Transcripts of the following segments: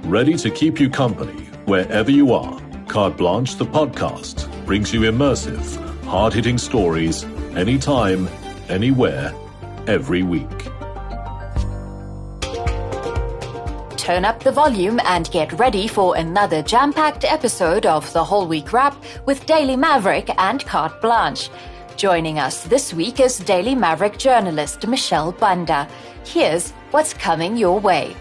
ready to keep you company wherever you are. Blanche, the podcast, brings you immersive, hard-hitting stories anytime, anywhere, every week. Turn up the volume and get ready for another jam-packed episode of the WholeWeek Wrap with Daily Maverick and Carte Blanche. Joining us this week is Daily Maverick journalist Michelle Banda. Here's what's coming your way.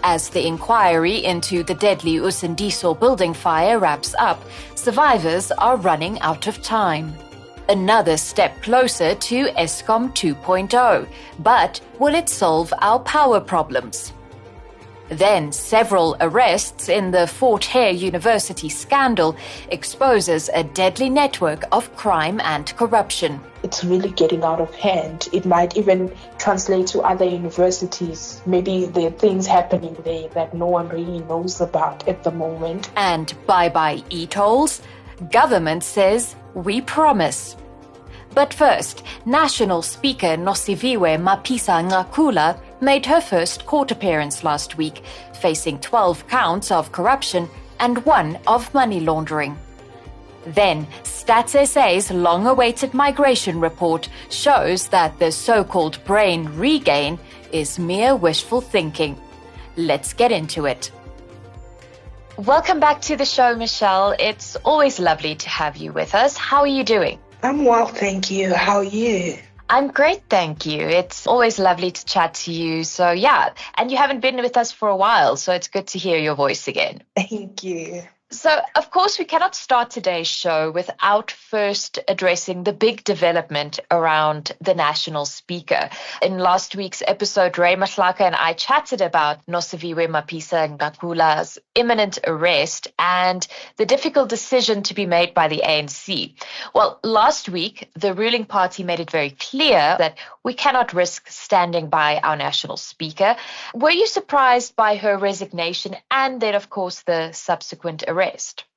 As the inquiry into the deadly Usindiso building fire wraps up, survivors are running out of time. Another step closer to Eskom 2.0, but will it solve our power problems? Then several arrests in the Fort Hare University scandal exposes a deadly network of crime and corruption. It's really getting out of hand. It might even translate to other universities. Maybe there are things happening there that no one really knows about at the moment. And bye-bye e-tolls. Government says, we promise. But first, National Speaker Nosiviwe Mapisa-Nqakula made her first court appearance last week, facing 12 counts of corruption and 1 of money laundering. Then, Stats SA's long-awaited migration report shows that the so-called brain regain is mere wishful thinking. Let's get into it. Welcome back to the show, Michelle. It's always lovely to have you with us. How are you doing? I'm well, thank you. How are you? I'm great, thank you. It's always lovely to chat to you. So yeah, and you haven't been with us for a while, so it's good to hear your voice again. Thank you. So, of course, we cannot start today's show without first addressing the big development around the national speaker. In last week's episode, Ray Mahlaka and I chatted about Nosiviwe Mapisa-Nqakula's imminent arrest and the difficult decision to be made by the ANC. Well, last week, the ruling party made it very clear that we cannot risk standing by our national speaker. Were you surprised by her resignation and then, of course, the subsequent arrest?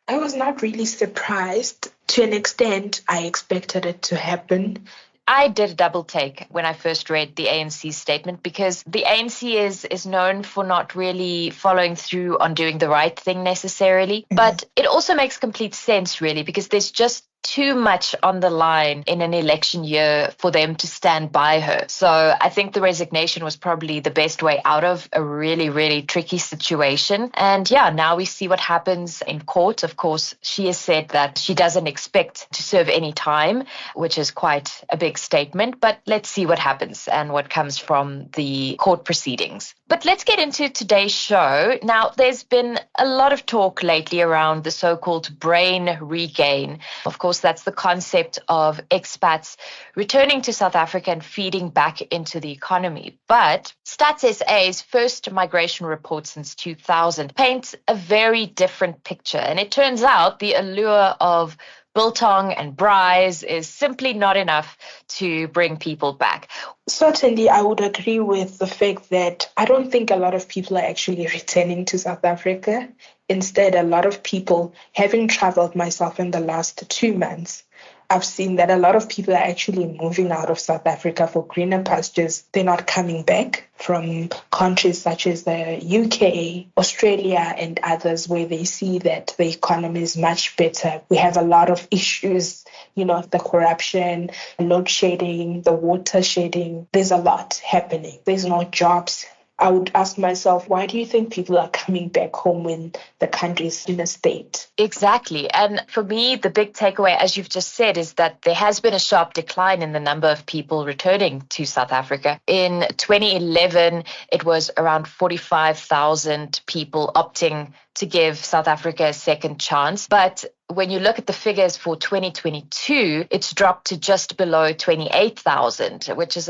I was not really surprised. To an extent, I expected it to happen. I did a double take when I first read the ANC statement because the ANC is known for not really following through on doing the right thing necessarily. Mm-hmm. But it also makes complete sense, really, because there's just too much on the line in an election year for them to stand by her. So I think the resignation was probably the best way out of a really, really tricky situation. And yeah, now we see what happens in court. Of course, she has said that she doesn't expect to serve any time, which is quite a big statement. But let's see what happens and what comes from the court proceedings. But let's get into today's show. Now, there's been a lot of talk lately around the so-called brain regain. Of course, that's the concept of expats returning to South Africa and feeding back into the economy. But Stats SA's first migration report since 2000 paints a very different picture. And it turns out the allure of biltong and braais is simply not enough to bring people back. Certainly, I would agree with the fact that I don't think a lot of people are actually returning to South Africa. Instead, a lot of people, having traveled myself in the last 2 months, I've seen that a lot of people are actually moving out of South Africa for greener pastures. They're not coming back from countries such as the UK, Australia, and others where they see that the economy is much better. We have a lot of issues, the corruption, load shedding, the water shedding. There's a lot happening. There's no jobs. I would ask myself, why do you think people are coming back home when the country is in a state? Exactly. And for me, the big takeaway, as you've just said, is that there has been a sharp decline in the number of people returning to South Africa. In 2011, it was around 45,000 people opting to give South Africa a second chance. But when you look at the figures for 2022, it's dropped to just below 28,000, which is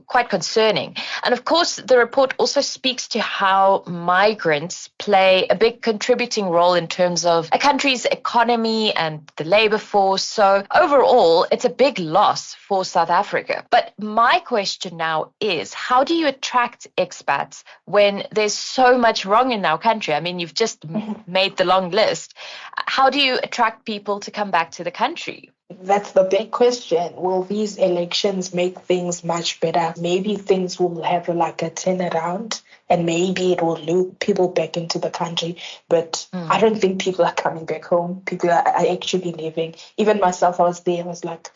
quite concerning. And of course, the report also speaks to how migrants play a big contributing role in terms of a country's economy and the labor force. So overall, it's a big loss for South Africa. But my question now is, how do you attract expats when there's so much wrong in our country? I mean, you've just made the long list. How do you attract people to come back to the country? That's the big question. Will these elections make things much better? Maybe things will have like a turnaround and maybe it will loop people back into the country. But I don't think people are coming back home. People are actually leaving. Even myself, I was there. I was like,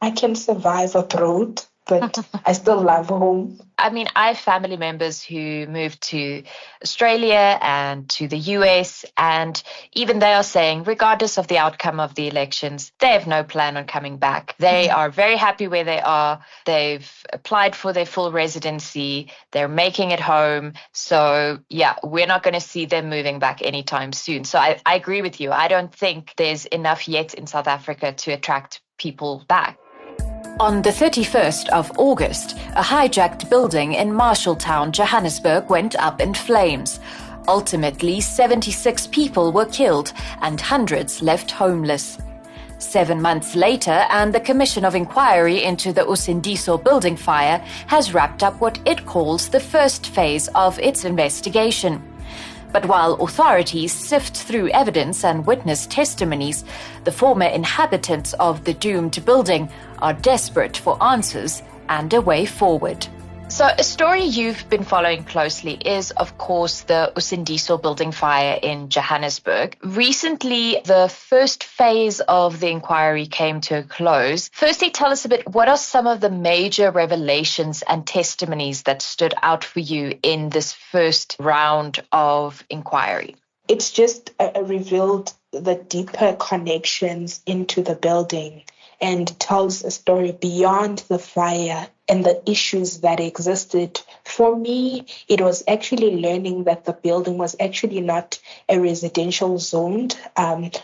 I can survive abroad, but I still love home. I mean, I have family members who moved to Australia and to the US, and even they are saying, regardless of the outcome of the elections, they have no plan on coming back. They are very happy where they are. They've applied for their full residency. They're making it home. So, yeah, we're not going to see them moving back anytime soon. So I agree with you. I don't think there's enough yet in South Africa to attract people back. On the 31st of August, a hijacked building in Marshalltown, Johannesburg, went up in flames. Ultimately, 76 people were killed and hundreds left homeless. 7 months later, and the Commission of Inquiry into the Usindiso building fire has wrapped up what it calls the first phase of its investigation. But while authorities sift through evidence and witness testimonies, the former inhabitants of the doomed building are desperate for answers and a way forward. So a story you've been following closely is, of course, the Usindiso building fire in Johannesburg. Recently, the first phase of the inquiry came to a close. Firstly, tell us a bit, what are some of the major revelations and testimonies that stood out for you in this first round of inquiry? It's just revealed the deeper connections into the building and tells a story beyond the fire and the issues that existed. For me, it was actually learning that the building was actually not a residential zoned,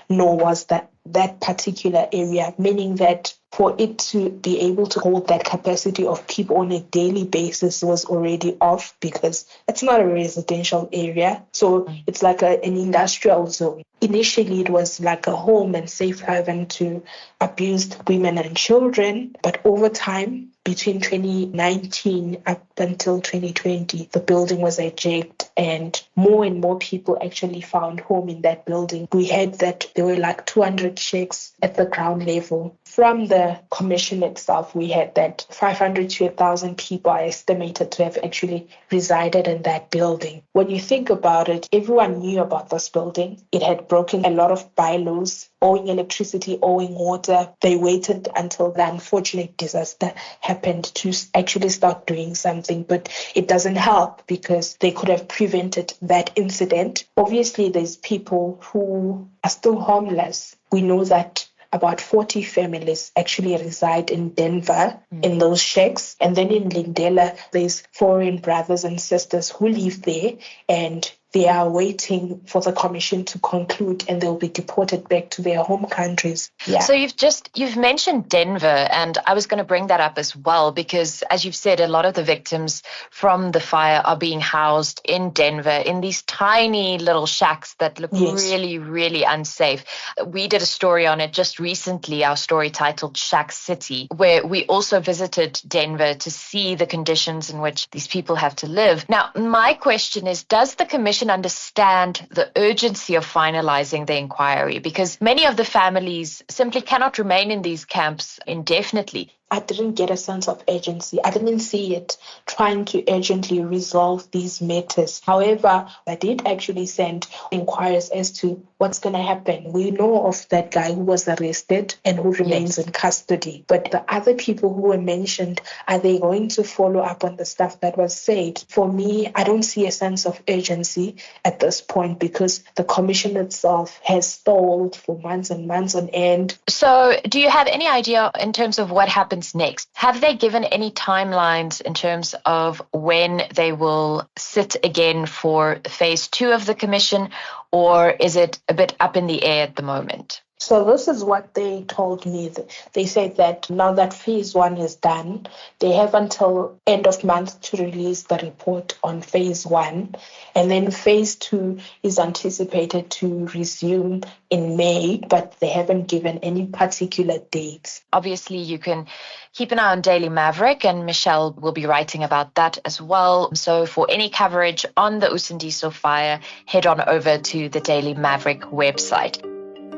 nor was that particular area, meaning that for it to be able to hold that capacity of people on a daily basis was already off because it's not a residential area. So it's like an industrial zone. Initially, it was like a home and safe haven to abused women and children. But over time, between 2019 up until 2020, the building was hijacked and more people actually found home in that building. We heard that there were like 200 shacks at the ground level. From the commission itself, we had that 500 to 1,000 people are estimated to have actually resided in that building. When you think about it, everyone knew about this building. It had broken a lot of bylaws, owing electricity, owing water. They waited until the unfortunate disaster happened to actually start doing something, but it doesn't help because they could have prevented that incident. Obviously, there's people who are still homeless. We know that about 40 families actually reside in Denver in those shacks. And then in Lindela, there's foreign brothers and sisters who live there and they are waiting for the commission to conclude and they'll be deported back to their home countries. Yeah. So you've mentioned Denver, and I was going to bring that up as well because, as you've said, a lot of the victims from the fire are being housed in Denver in these tiny little shacks that look really, really unsafe. We did a story on it just recently, our story titled Shack City, where we also visited Denver to see the conditions in which these people have to live. Now, my question is, does the commission understand the urgency of finalizing the inquiry? Because many of the families simply cannot remain in these camps indefinitely. I didn't get a sense of urgency. I didn't see it trying to urgently resolve these matters. However, I did actually send inquiries as to what's going to happen. We know of that guy who was arrested and who remains in custody. But the other people who were mentioned, are they going to follow up on the stuff that was said? For me, I don't see a sense of urgency at this point because the commission itself has stalled for months and months on end. So do you have any idea in terms of what happens next? Have they given any timelines in terms of when they will sit again for phase 2 of the commission, or is it a bit up in the air at the moment? So this is what they told me. They said that now that phase 1 is done, they have until end of month to release the report on phase 1. And then phase 2 is anticipated to resume in May, but they haven't given any particular dates. Obviously, you can keep an eye on Daily Maverick, and Michelle will be writing about that as well. So for any coverage on the Usindiso fire, head on over to the Daily Maverick website.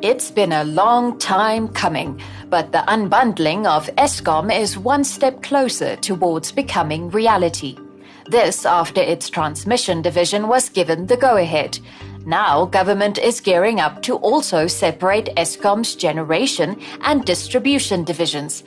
It's been a long time coming, But the unbundling of Eskom is one step closer towards becoming reality. This after its transmission division was given the go-ahead. Now government is gearing up to also separate Eskom's generation and distribution divisions.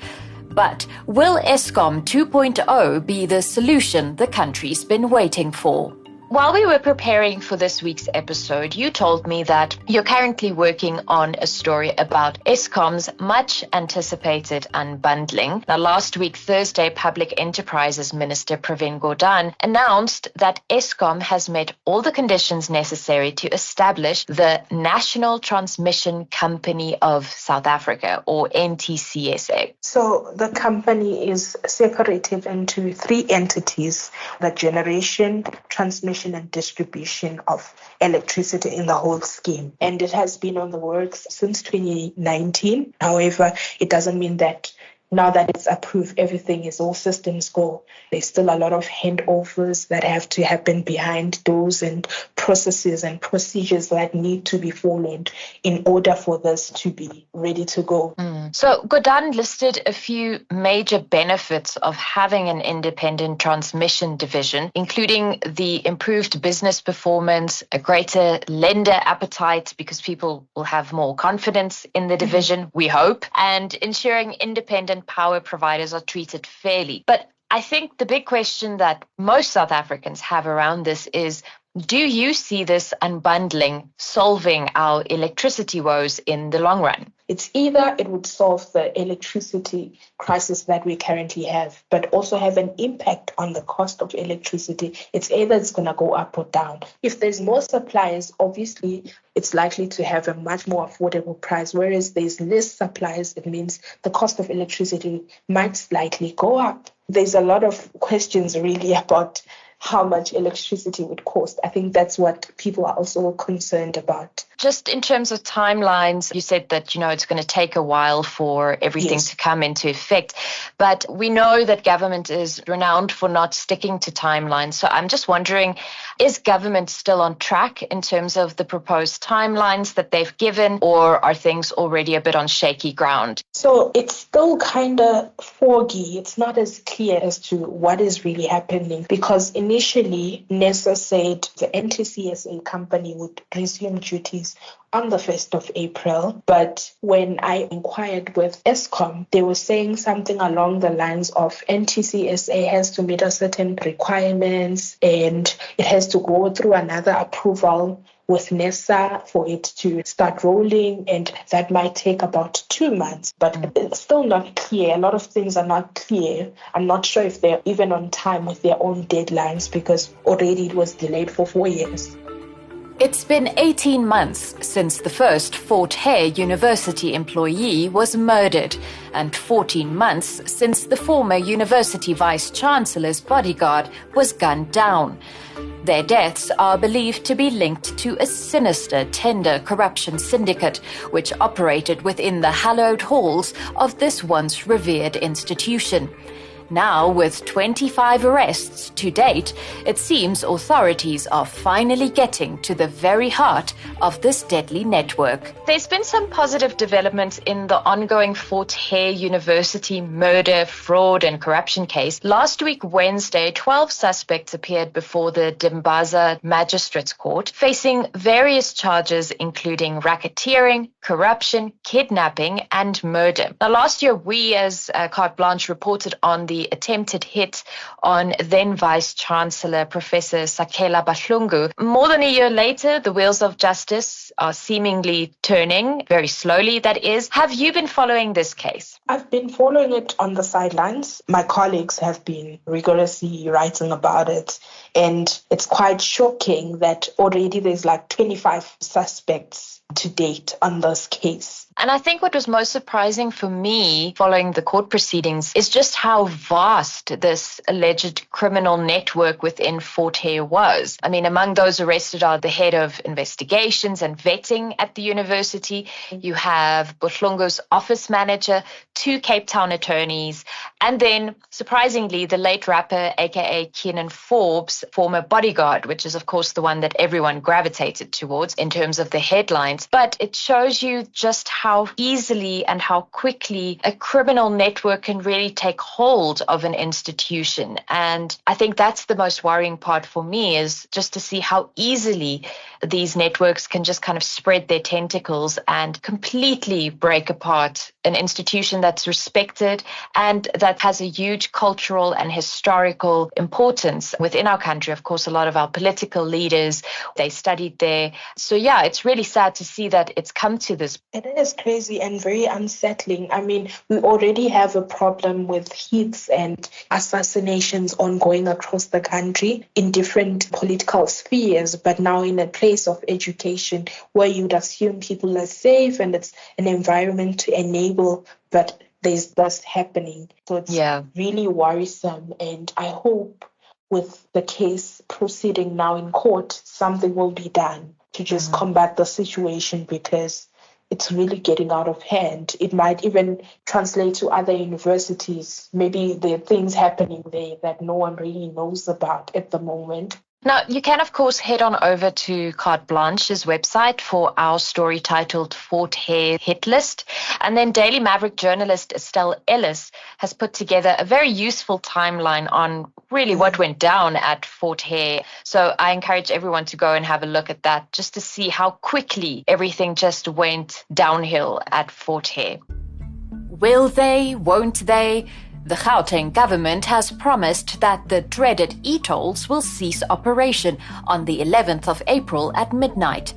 But will Eskom 2.0 be the solution the country's been waiting for? While we were preparing for this week's episode, you told me that you're currently working on a story about Eskom's much anticipated unbundling. Now, last week, Thursday, Public Enterprises Minister Pravin Gordhan announced that Eskom has met all the conditions necessary to establish the National Transmission Company of South Africa, or NTCSA. So the company is separated into three entities: the generation, transmission, and distribution of electricity in the whole scheme. And it has been on the works since 2019. However, it doesn't mean that now that it's approved, everything is all systems go. There's still a lot of handovers that have to happen behind doors and processes and procedures that need to be followed in order for this to be ready to go. So Gordhan listed a few major benefits of having an independent transmission division, including the improved business performance, a greater lender appetite because people will have more confidence in the division, we hope, and ensuring independent power providers are treated fairly. But I think the big question that most South Africans have around this is, do you see this unbundling solving our electricity woes in the long run? It's either it would solve the electricity crisis that we currently have, but also have an impact on the cost of electricity. It's either it's going to go up or down. If there's more suppliers, obviously it's likely to have a much more affordable price, whereas there's less suppliers, it means the cost of electricity might slightly go up. There's a lot of questions really about how much electricity would cost. I think that's what people are also concerned about. Just in terms of timelines, you said that, it's going to take a while for everything to come into effect. But we know that government is renowned for not sticking to timelines. So I'm just wondering, is government still on track in terms of the proposed timelines that they've given, or are things already a bit on shaky ground? So it's still kind of foggy. It's not as clear as to what is really happening, because initially NESA said the NTCSA company would resume duties on the 1st of April. But when I inquired with Eskom, they were saying something along the lines of NTCSA has to meet a certain requirements and it has to go through another approval with NESA for it to start rolling, and that might take about 2 months. But it's still not clear. A lot of things are not clear. I'm not sure if they're even on time with their own deadlines, because already it was delayed for 4 years. It's been 18 months since the first Fort Hare University employee was murdered, and 14 months since the former university vice-chancellor's bodyguard was gunned down. Their deaths are believed to be linked to a sinister tender corruption syndicate which operated within the hallowed halls of this once revered institution. Now, with 25 arrests to date, it seems authorities are finally getting to the very heart of this deadly network. There's been some positive developments in the ongoing Fort Hare University murder, fraud and corruption case. Last week, Wednesday, 12 suspects appeared before the Dimbaza Magistrates Court, facing various charges including racketeering, corruption, kidnapping and murder. Now, last year, we as Carte Blanche reported on the attempted hit on then Vice-Chancellor Professor Sakela Bahlungu. More than a year later, the wheels of justice are seemingly turning, very slowly that is. Have you been following this case? I've been following it on the sidelines. My colleagues have been rigorously writing about it, and it's quite shocking that already there's like 25 suspects to date on this case. And I think what was most surprising for me following the court proceedings is just how vast this alleged criminal network within Fort Hare was. I mean, among those arrested are the head of investigations and vetting at the university. You have Bahlungu's office manager, 2 Cape Town attorneys, and then, surprisingly, the late rapper, aka Keenan Forbes' former bodyguard, which is, of course, the one that everyone gravitated towards in terms of the headlines. But it shows you just how how easily and how quickly a criminal network can really take hold of an institution. And I think that's the most worrying part for me, is just to see how easily these networks can just kind of spread their tentacles and completely break apart an institution that's respected and that has a huge cultural and historical importance within our country. Of course, a lot of our political leaders, they studied there. So yeah, it's really sad to see that it's come to this. It is crazy and very unsettling. I mean, we already have a problem with hits and assassinations ongoing across the country in different political spheres, but now in a place of education where you'd assume people are safe and it's an environment to enable, but there's this happening. So it's really worrisome, and I hope with the case proceeding now in court, something will be done to just combat the situation, because it's really getting out of hand. It might even translate to other universities. Maybe there are things happening there that no one really knows about at the moment. Now, you can, of course, head on over to Carte Blanche's website for our story titled Fort Hare Hit List. And then Daily Maverick journalist Estelle Ellis has put together a very useful timeline on really what went down at Fort Hare. So I encourage everyone to go and have a look at that, just to see how quickly everything just went downhill at Fort Hare. Will they? Won't they? The Gauteng government has promised that the dreaded e-tolls will cease operation on the 11th of April at midnight.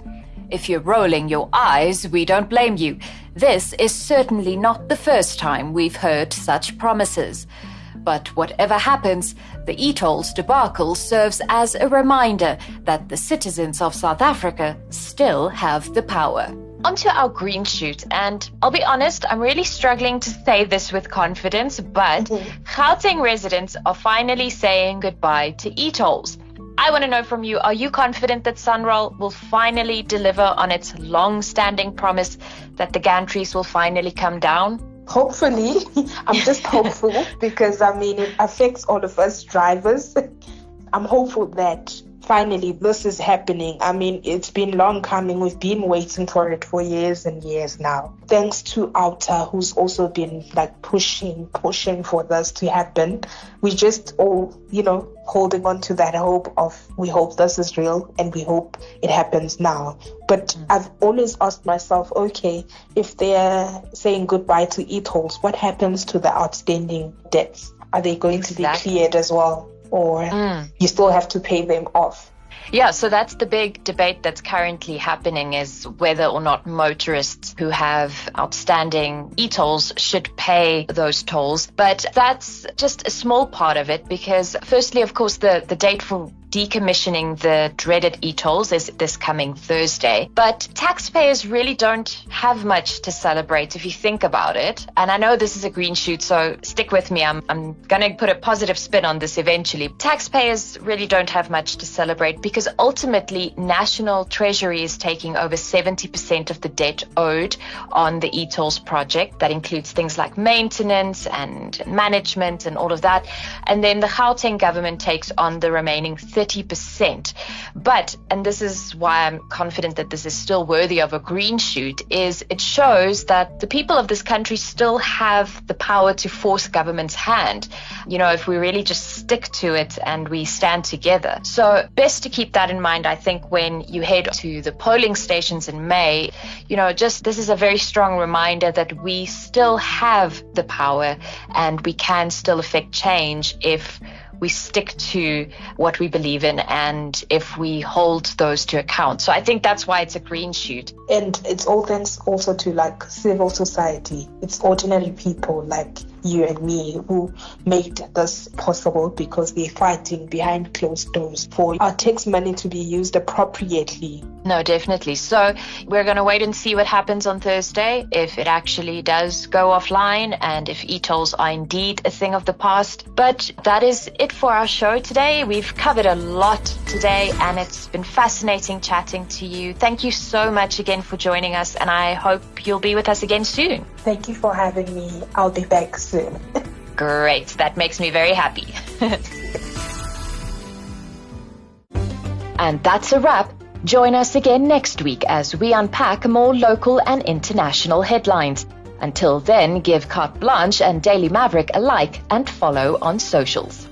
If you're rolling your eyes, we don't blame you. This is certainly not the first time we've heard such promises. But whatever happens, the e-tolls debacle serves as a reminder that the citizens of South Africa still have the power. Onto our green shoot, and I'll be honest, I'm really struggling to say this with confidence, but Gauteng residents are finally saying goodbye to e-tolls. I want to know from you, are you confident that SANRAL will finally deliver on its long-standing promise that the gantries will finally come down? Hopefully. I'm just hopeful because, I mean, it affects all of us drivers. I'm hopeful that finally this is happening. I mean, it's been long coming. We've been waiting for it for years and years now. Thanks to Outer, who's also been pushing for this to happen. We just all, holding on to that hope of, we hope this is real and we hope it happens now. But I've always asked myself, okay, if they're saying goodbye to e-tolls, what happens to the outstanding debts? Are they going to be cleared as well? Or you still have to pay them off? Yeah, so that's the big debate that's currently happening, is whether or not motorists who have outstanding e-tolls should pay those tolls. But that's just a small part of it, because firstly, of course, the date for decommissioning the dreaded e-tolls is this coming Thursday. But taxpayers really don't have much to celebrate if you think about it. And I know this is a green shoot, so stick with me. I'm going to put a positive spin on this eventually. Taxpayers really don't have much to celebrate, because ultimately National Treasury is taking over 70% of the debt owed on the e-tolls project. That includes things like maintenance and management and all of that. And then the Gauteng government takes on the remaining 30%. But, and this is why I'm confident that this is still worthy of a green shoot, is it shows that the people of this country still have the power to force government's hand, if we really just stick to it and we stand together. So best to keep that in mind, I think, when you head to the polling stations in May. This is a very strong reminder that we still have the power and we can still affect change if we stick to what we believe in and if we hold those to account. So I think that's why it's a green shoot. And it's all thanks also to civil society. It's ordinary people like you and me who made this possible, because they're fighting behind closed doors for our tax money to be used appropriately. No, definitely. So we're going to wait and see what happens on Thursday, if it actually does go offline and if e-tolls are indeed a thing of the past. But that is it for our show today. We've covered a lot today and it's been fascinating chatting to you. Thank you so much again for joining us, and I hope you'll be with us again soon. Thank you for having me. I'll be back soon. Great. That makes me very happy. And that's a wrap. Join us again next week as we unpack more local and international headlines. Until then, give Carte Blanche and Daily Maverick a like and follow on socials.